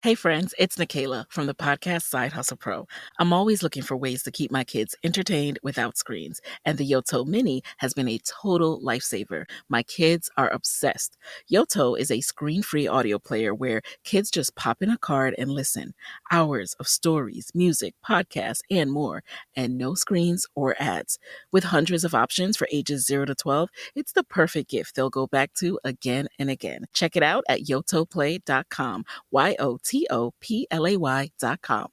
Hey friends, it's Nikayla from the podcast Side Hustle Pro. I'm always looking for ways to keep my kids entertained without screens, and the Yoto Mini has been a total lifesaver. My kids are obsessed. Yoto is a screen-free audio player where kids just pop in a card and listen. Hours of stories, music, podcasts, and more, and no screens or ads. With hundreds of options for ages 0 to 12, it's the perfect gift they'll go back to again and again. Check it out at yotoplay.com. YOTOPLAY.com.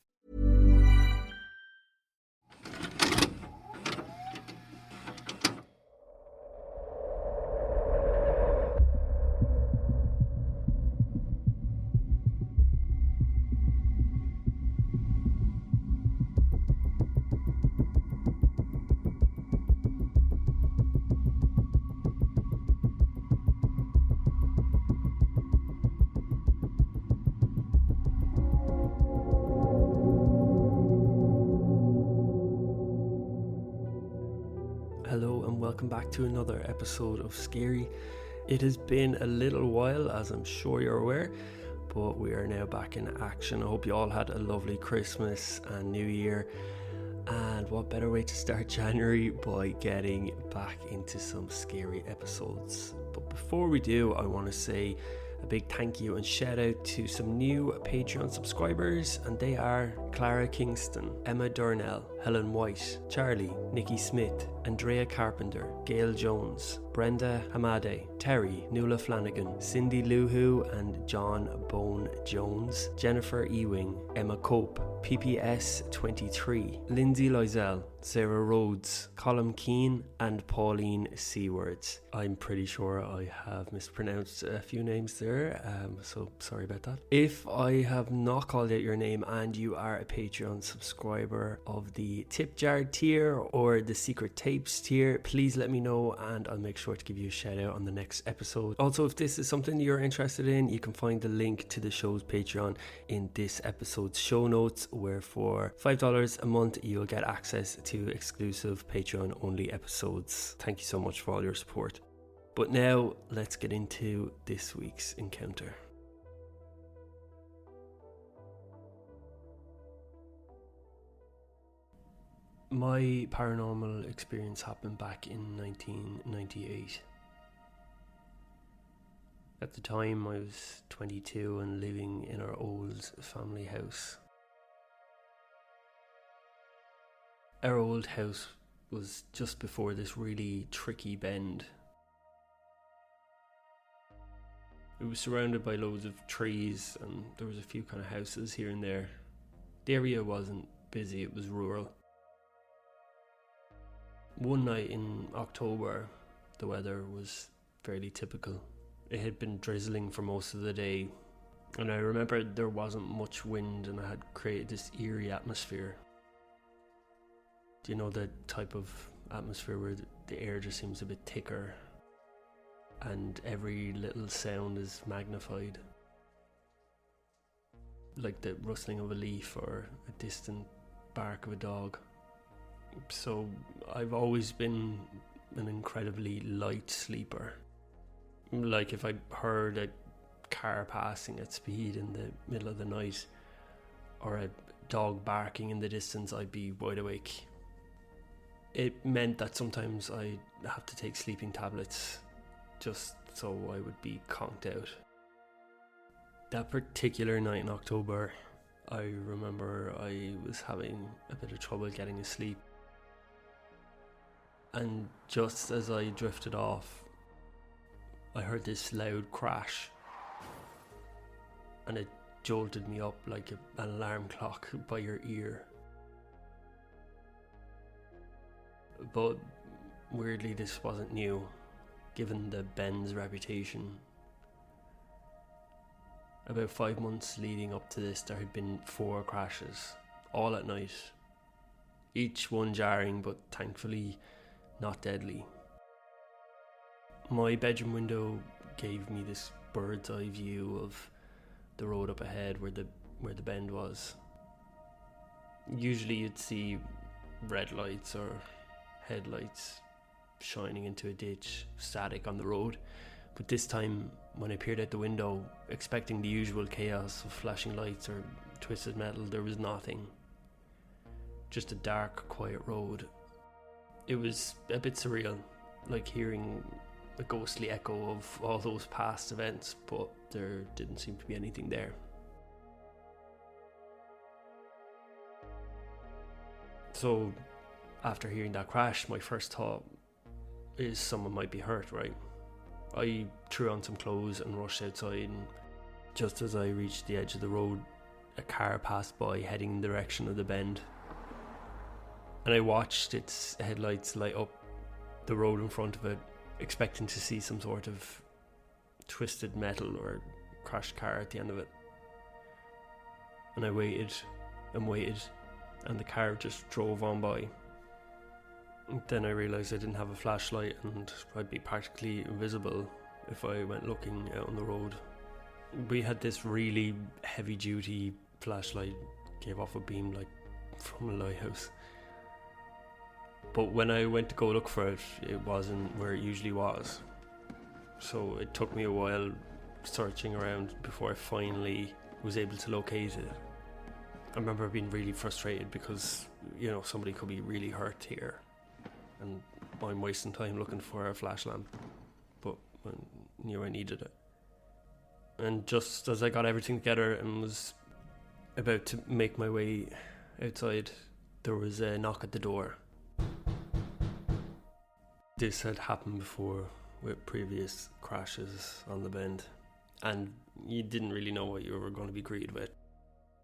Hello and welcome back to another episode of Scary. It has been a little while, as I'm sure you're aware, but we are now back in action. I hope you all had a lovely Christmas and New Year, and what better way to start January by getting back into some scary episodes. But before we do, I want to say a big thank you and shout out to some new Patreon subscribers, and they are Clara Kingston, Emma Darnell, Helen White, Charlie, Nikki Smith, Andrea Carpenter, Gail Jones, Brenda Hamade, Terry, Nuala Flanagan, Cindy Luhu and John Bone Jones, Jennifer Ewing, Emma Cope, PPS 23, Lindsay Loisel, Sarah Rhodes, Colin Keane and Pauline Seawards. I'm pretty sure I have mispronounced a few names there, so sorry about that. If I have not called out your name and you are a Patreon subscriber of the Tip Jar tier or the Secret Tapes tier, please let me know and I'll make sure to give you a shout out on the next episode. Also, if this is something you're interested in, you can find the link to the show's Patreon in this episode's show notes, where for $5 a month you'll get access to exclusive Patreon only episodes. Thank you so much for all your support. But now let's get into this week's encounter. My paranormal experience happened back in 1998. At the time I was 22 and living in our old family house. Our old house was just before this really tricky bend. It was surrounded by loads of trees and there was a few kind of houses here and there. The area wasn't busy, it was rural. One night in October, the weather was fairly typical. It had been drizzling for most of the day, and I remember there wasn't much wind and I had created this eerie atmosphere. Do you know the type of atmosphere where the air just seems a bit thicker and every little sound is magnified? Like the rustling of a leaf or a distant bark of a dog. So I've always been an incredibly light sleeper. Like if I heard a car passing at speed in the middle of the night or a dog barking in the distance, I'd be wide awake. It meant that sometimes I'd have to take sleeping tablets just so I would be conked out. That particular night in October, I remember I was having a bit of trouble getting asleep. And just as I drifted off, I heard this loud crash. And it jolted me up like an alarm clock by your ear. But weirdly, this wasn't new, given the Ben's reputation. About 5 months leading up to this, there had been 4 crashes, all at night. Each one jarring, but thankfully not deadly. My bedroom window gave me this bird's eye view of the road up ahead where the bend was. Usually you'd see red lights or headlights shining into a ditch, static on the road, But this time, when I peered out the window, expecting the usual chaos of flashing lights or twisted metal, there was nothing. Just a dark, quiet road. It was a bit surreal, like hearing a ghostly echo of all those past events, but there didn't seem to be anything there. So, after hearing that crash, my first thought is someone might be hurt, right? I threw on some clothes and rushed outside, and just as I reached the edge of the road, a car passed by heading in the direction of the bend. And I watched its headlights light up the road in front of it, expecting to see some sort of twisted metal or crashed car at the end of it. And I waited and waited, and the car just drove on by. And then I realised I didn't have a flashlight and I'd be practically invisible if I went looking out on the road. We had this really heavy duty flashlight, gave off a beam like from a lighthouse. But when I went to go look for it, it wasn't where it usually was. So it took me a while searching around before I finally was able to locate it. I remember being really frustrated because, somebody could be really hurt here. And I'm wasting time looking for a flash lamp. But I knew I needed it. And just as I got everything together and was about to make my way outside, there was a knock at the door. This had happened before with previous crashes on the bend, and you didn't really know what you were going to be greeted with.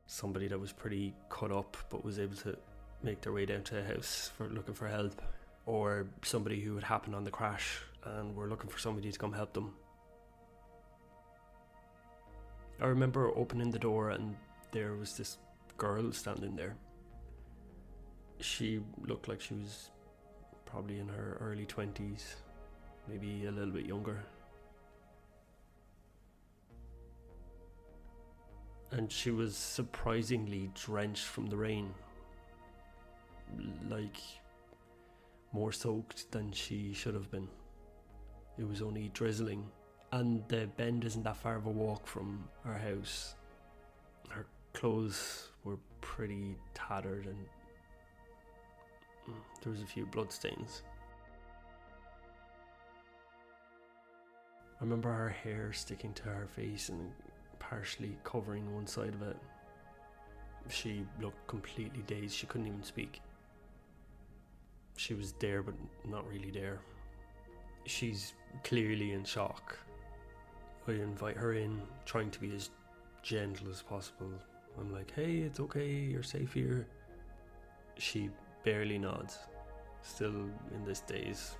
Somebody that was pretty cut up but was able to make their way down to a house for looking for help, or somebody who had happened on the crash and were looking for somebody to come help them. I remember opening the door and there was this girl standing there. She looked like she was probably in her early 20s, maybe a little bit younger. And she was surprisingly drenched from the rain, like more soaked than she should have been. It was only drizzling, and the bend isn't that far of a walk from our house. Her clothes were pretty tattered and there was a few blood stains. I remember her hair sticking to her face and partially covering one side of it. She looked completely dazed. She couldn't even speak. She was there but not really there. She's clearly in shock. I invite her in, trying to be as gentle as possible. I'm like, hey, it's okay, you're safe here. She barely nods, still in this daze,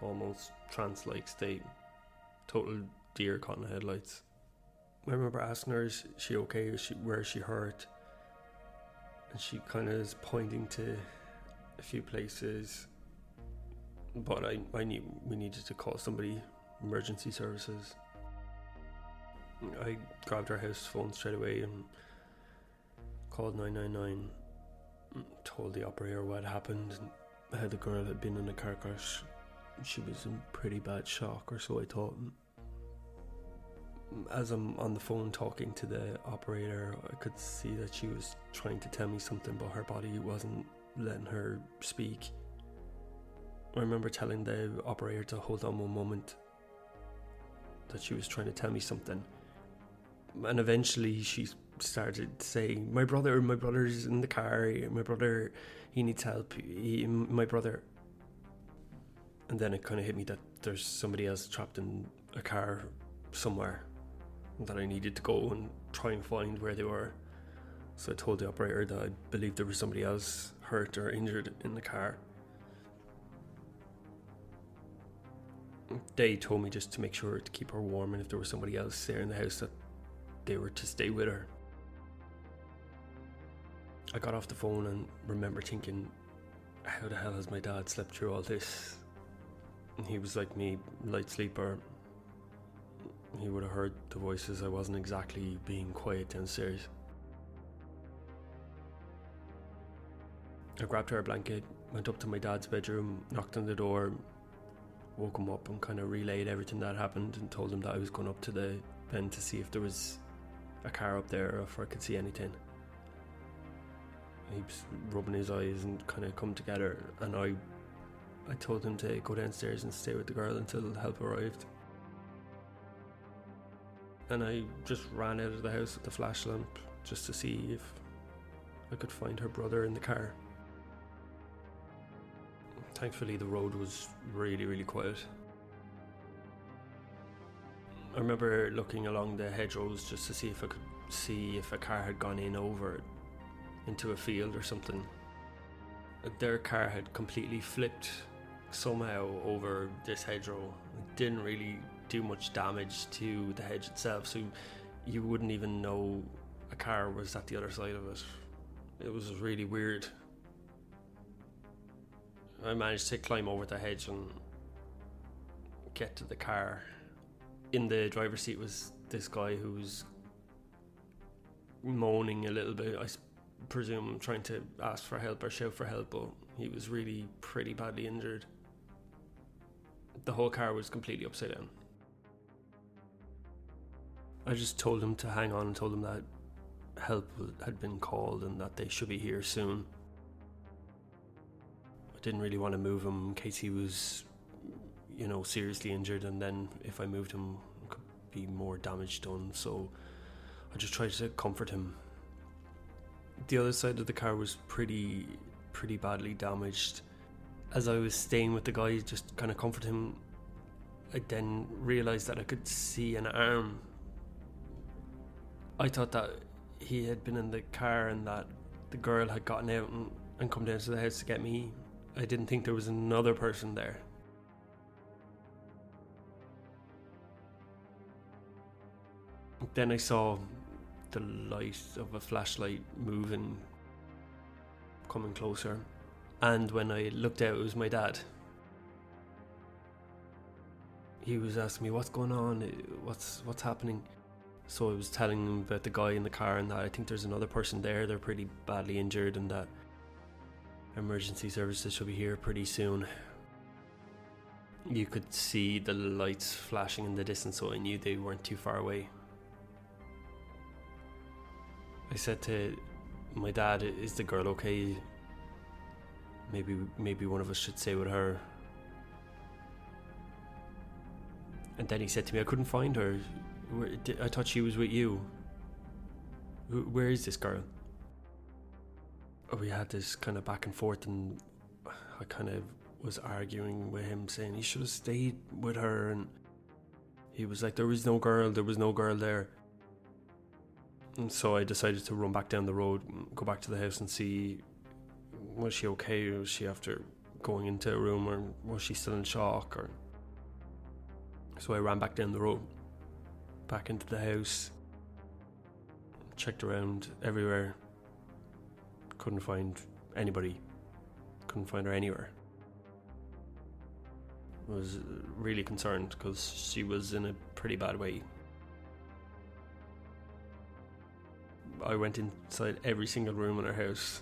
almost trance-like state, total deer caught in the headlights. I remember asking her, is she okay, where is she hurt? And she kind of is pointing to a few places, but I knew we needed to call somebody, emergency services. I grabbed our house phone straight away and called 999. Told the operator what happened and how the girl had been in a car crash. She was in pretty bad shock, or so I thought. As I'm on the phone talking to the operator, I could see that she was trying to tell me something, but her body wasn't letting her speak. I remember telling the operator to hold on one moment, that she was trying to tell me something. And eventually she started saying, my brother's in the car, my brother, he needs help, my brother. And then it kind of hit me that there's somebody else trapped in a car somewhere, that I needed to go and try and find where they were. So I told the operator that I believed there was somebody else hurt or injured in the car. They told me just to make sure to keep her warm, and if there was somebody else there in the house, that they were to stay with her. I got off the phone and remember thinking, how the hell has my dad slept through all this? And he was like me, light sleeper. He would have heard the voices. I wasn't exactly being quiet downstairs. I grabbed her a blanket, went up to my dad's bedroom, knocked on the door, woke him up and kind of relayed everything that happened and told him that I was going up to the bend to see if there was a car up there or if I could see anything. He was rubbing his eyes and kind of come together, and I told him to go downstairs and stay with the girl until help arrived. And I just ran out of the house with the flash lamp just to see if I could find her brother in the car. Thankfully the road was really, really quiet. I remember looking along the hedgerows just to see if I could see if a car had gone in over into a field or something. Their car had completely flipped somehow over this hedgerow. It didn't really do much damage to the hedge itself, so you wouldn't even know a car was at the other side of it. It was really weird. I managed to climb over the hedge and get to the car. In the driver's seat was this guy who was moaning a little bit, I presume trying to ask for help or shout for help, but he was really pretty badly injured. The whole car was completely upside down. I just told him to hang on and told him that help had been called and that they should be here soon. I didn't really want to move him in case he was, seriously injured, and then if I moved him could be more damage done, so I just tried to comfort him. The other side of the car was pretty badly damaged. As I was staying with the guy, just kind of comfort him, I then realised that I could see an arm. I thought that he had been in the car and that the girl had gotten out and come down to the house to get me. I didn't think there was another person there. Then I saw the light of a flashlight moving, coming closer, and when I looked out, it was my dad. He was asking me, what's going on, what's happening? So I was telling him about the guy in the car and that I think there's another person there, they're pretty badly injured, and that emergency services should be here pretty soon. You could see the lights flashing in the distance, so I knew they weren't too far away. I said to my dad, is the girl okay? Maybe one of us should stay with her. And then he said to me, I couldn't find her. I thought she was with you. Where is this girl? We had this kind of back and forth, and I kind of was arguing with him, saying he should have stayed with her, and he was like, there was no girl there. And so I decided to run back down the road and go back to the house and see, was she okay? Was she after going into a room, or was she still in shock? Or so I ran back down the road, back into the house, checked around everywhere, couldn't find anybody, couldn't find her anywhere. I was really concerned because she was in a pretty bad way. I went inside every single room in her house,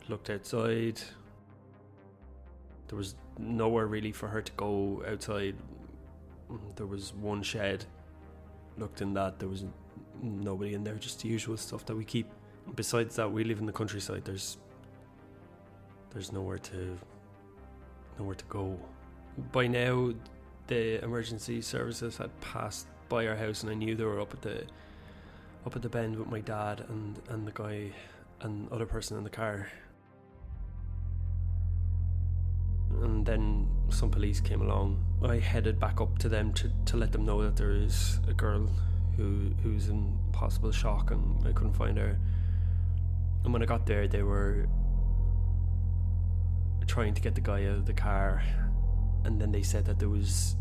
looked outside. There was nowhere really for her to go outside. There was one shed, looked in that, there was nobody in there, just the usual stuff that we keep. Besides that, we live in the countryside, there's nowhere to go. By now the emergency services had passed by our house, and I knew they were up at the bend with my dad and the guy and other person in the car. And then some police came along. I headed back up to them to let them know that there is a girl who's in possible shock and I couldn't find her. And when I got there, they were trying to get the guy out of the car, and then they said that there was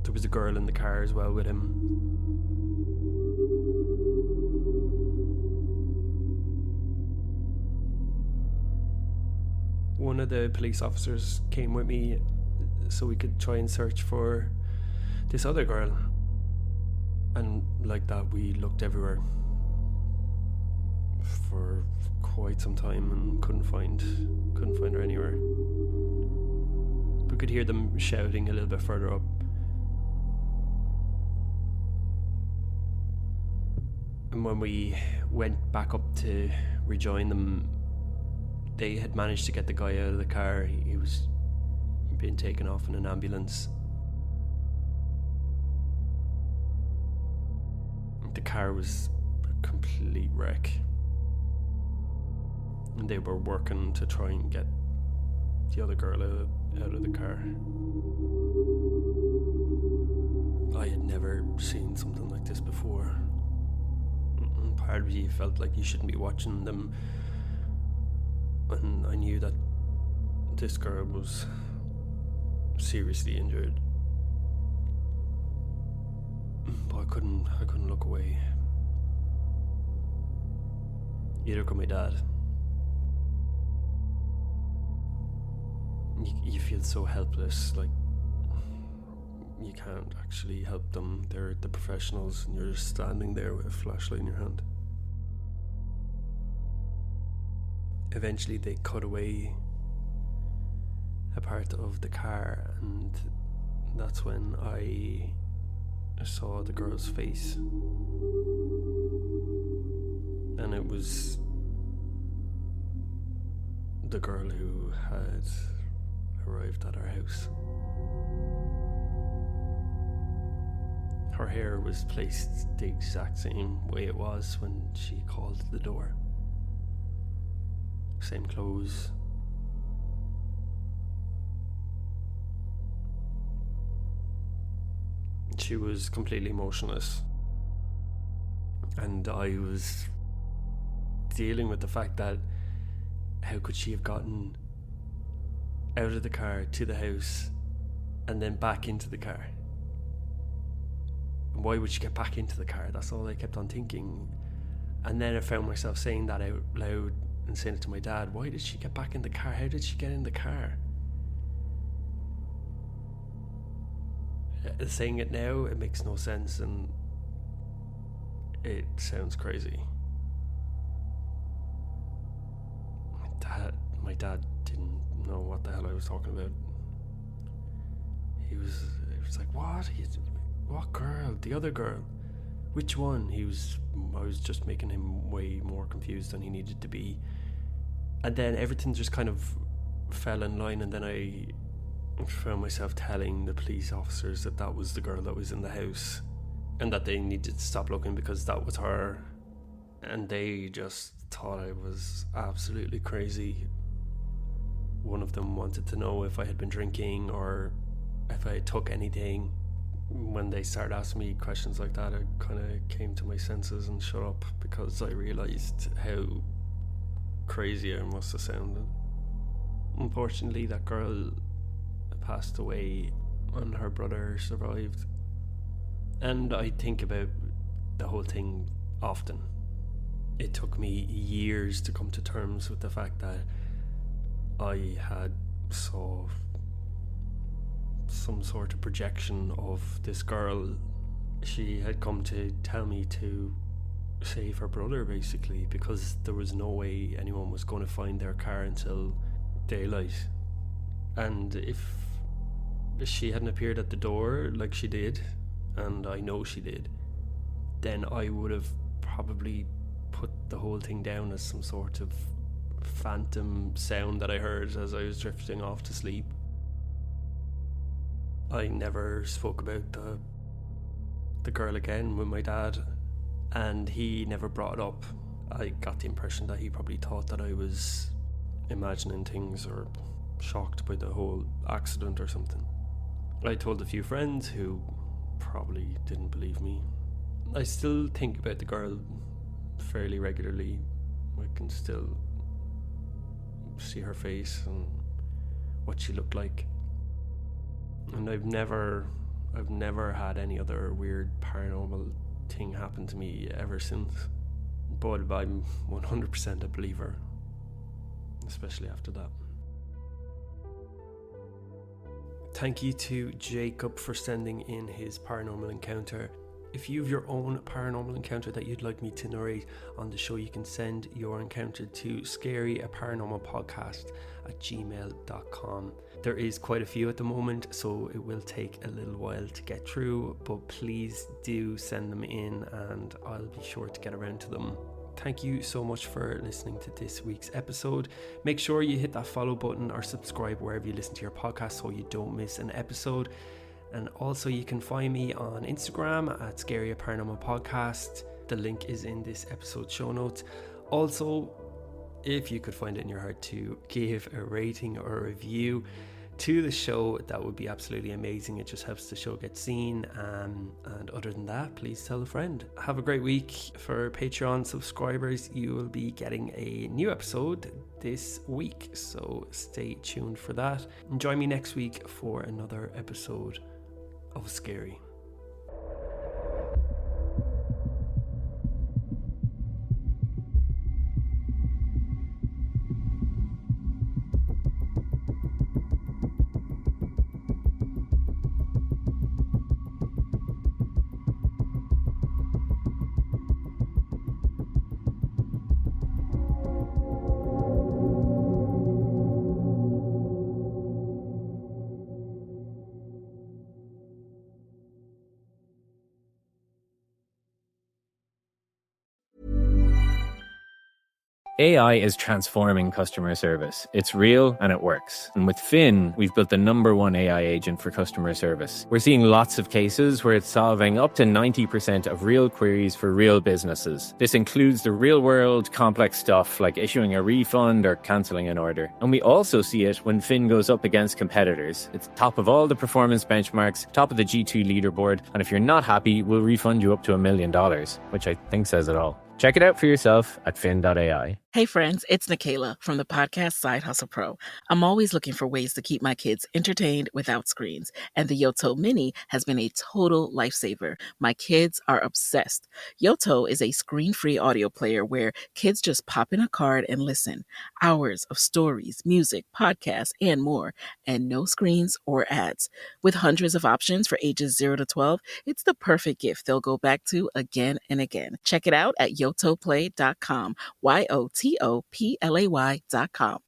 a girl in the car as well with him. One of the police officers came with me so we could try and search for this other girl, and like that we looked everywhere for quite some time and couldn't find her anywhere. We could hear them shouting a little bit further up. And when we went back up to rejoin them, they had managed to get the guy out of the car. He was being taken off in an ambulance. The car was a complete wreck. And they were working to try and get the other girl out of the car. I had never seen something like this before. And part of you felt like you shouldn't be watching them. And I knew that this girl was seriously injured. But I couldn't look away. Neither could my dad. You feel so helpless, like you can't actually help them. They're the professionals and you're just standing there with a flashlight in your hand. Eventually they cut away a part of the car, and that's when I saw the girl's face. And it was the girl who had arrived at our house. Her hair was placed the exact same way it was when she called the door. Same clothes. She was completely motionless. And I was dealing with the fact that how could she have gotten out of the car to the house and then back into the car? And why would she get back into the car? That's all I kept on thinking. And then I found myself saying that out loud and saying it to my dad. Why did she get back in the car? How did she get in the car? Saying it now, it makes no sense and it sounds crazy. My dad didn't know what the hell I was talking about. He was like, what girl? The other girl? Which one? I was just making him way more confused than he needed to be. And then everything just kind of fell in line, and then I found myself telling the police officers that was the girl that was in the house and that they needed to stop looking because that was her. And they just thought I was absolutely crazy. One of them wanted to know if I had been drinking or if I took anything. When they started asking me questions like that, I kind of came to my senses and shut up because I realised how crazy I must have sounded. Unfortunately, that girl passed away and her brother survived. And I think about the whole thing often. It took me years to come to terms with the fact that I had saw some sort of projection of this girl. She had come to tell me to save her brother, basically, because there was no way anyone was going to find their car until daylight. And if she hadn't appeared at the door like she did, and I know she did, then I would have probably put the whole thing down as some sort of phantom sound that I heard as I was drifting off to sleep. I never spoke about the girl again with my dad, and he never brought it up. I got the impression that he probably thought that I was imagining things or shocked by the whole accident or something. I told a few friends who probably didn't believe me. I still think about the girl fairly regularly. I can still see her face and what she looked like. And I've never had any other weird paranormal thing happen to me ever since. But I'm 100% a believer, especially after that. Thank you to Jacob for sending in his paranormal encounter. If you have your own paranormal encounter that you'd like me to narrate on the show, you can send your encounter to scaryaparanormalpodcast@gmail.com. There is quite a few at the moment, so it will take a little while to get through, but please do send them in and I'll be sure to get around to them. Thank you so much for listening to this week's episode. Make sure you hit that follow button or subscribe wherever you listen to your podcast so you don't miss an episode. And also you can find me on Instagram at scaryaparanormalpodcast. The link is in this episode show notes. Also, if you could find it in your heart to give a rating or a review to the show, that would be absolutely amazing. It just helps the show get seen. And other than that, please tell a friend. Have a great week. For Patreon subscribers, you will be getting a new episode this week, so stay tuned for that. And join me next week for another episode of Scary. AI is transforming customer service. It's real and it works. And with Finn, we've built the #1 AI agent for customer service. We're seeing lots of cases where it's solving up to 90% of real queries for real businesses. This includes the real-world complex stuff like issuing a refund or cancelling an order. And we also see it when Finn goes up against competitors. It's top of all the performance benchmarks, top of the G2 leaderboard, and if you're not happy, we'll refund you up to $1 million, which I think says it all. Check it out for yourself at fin.ai. Hey friends, it's Nikayla from the podcast Side Hustle Pro. I'm always looking for ways to keep my kids entertained without screens, and the Yoto Mini has been a total lifesaver. My kids are obsessed. Yoto is a screen-free audio player where kids just pop in a card and listen. Hours of stories, music, podcasts, and more, and no screens or ads. With hundreds of options for ages 0 to 12, it's the perfect gift they'll go back to again and again. Check it out at yotoplay.com, YOTOPLAY.com.